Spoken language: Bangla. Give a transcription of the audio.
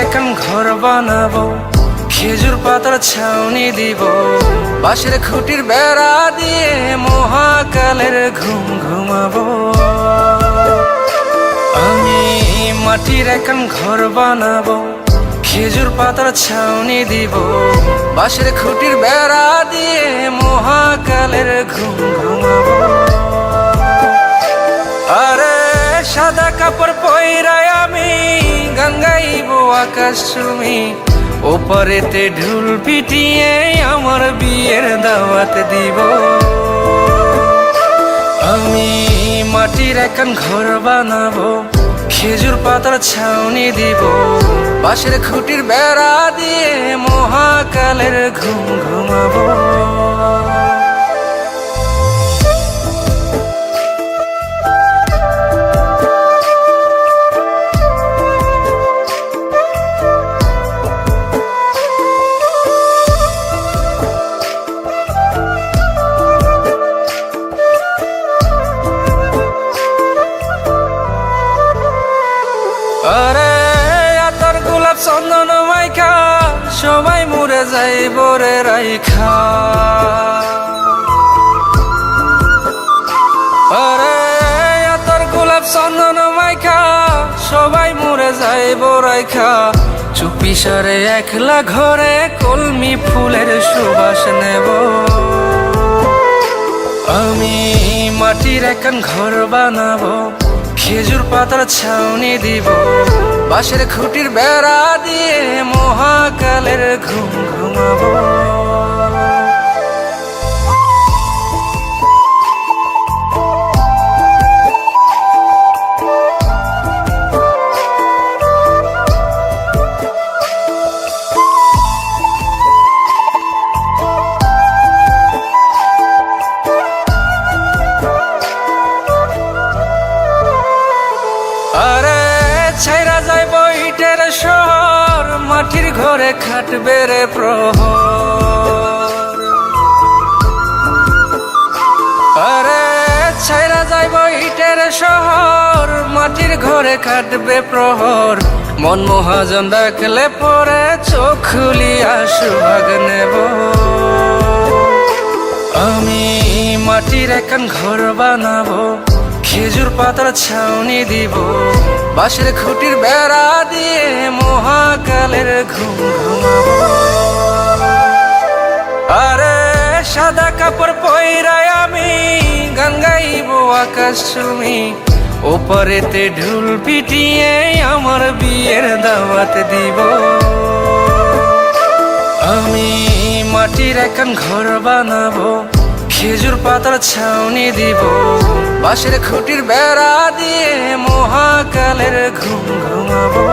এখন ঘর বানাবো, খেজুর পাতার ছাউনি দিব, বাঁশের খুঁটির বেড়া দিয়ে মহাকালের ঘুম ঘুমাবো। আমি মাটির এখন ঘর বানাবো, খেজুর পাতার ছাউনি দিব, বাঁশের খুঁটির বেড়া দিয়ে মহাকালের ঘুম ঘুমাবো। আরে সাদা কাপড় পইরায় আমি গান গাইব আকাশ চুমি, ওপারেতে ঢুল পিটিয়ে আমার বিয়ের দাওয়াত দিব। আমি মাটির এখন ঘর বানাবো, খেজুর পাতার ছাউনি দিব, বাঁশের খুঁটির বেড়া দিয়ে মহাকালের ঘুম ঘুমাবো। আরে আতর গোলাপ চন্দন মাইখা সবাই মরে যাইব রে রাইখা। আরে আতর গোলাপ চন্দন মাইখা সবাই মরে যাইব রাইখা, চুপি সারে একলা ঘরে কলমি ফুলের সুবাস নেব। আমি মাটির এখন ঘর বানাবো, খেজুর পাতার ছাউনি দিব, বাঁশের খুঁটির বেড়া দিয়ে মহাকালের ঘুম ঘুমাবো। আরে ছাইরা যাইব ইটের শহর, মাটির ঘরে খাটবে রে প্রহর। আরে ছাইরা যাইব ইটের শহর, মাটির ঘরে খাটবে প্রহর। মন মহাজন ডাকলে পরে চোখ খুলিয়া সুহাগ নেব। আমি মাটির এখন ঘর বানাবো, খেজুর পাতার ছাউনি দিব, বাঁশের খুঁটির বেড়া দিয়ে মহাকালের ঘুম ঘুমাবো। আরে সাদা কাপড় পইরায় আমি গান গাইব আকাশ চুমি, ওপারেতে ঢুল পিটিয়ে আমার বিয়ের দাওয়াত দিব। আমি মাটির এখন ঘর বানাবো, খেজুর পাতার ছাউনি দিব, বাঁশের খুঁটির বেড়া দিয়ে মহাকালের ঘুম ঘুমাবো।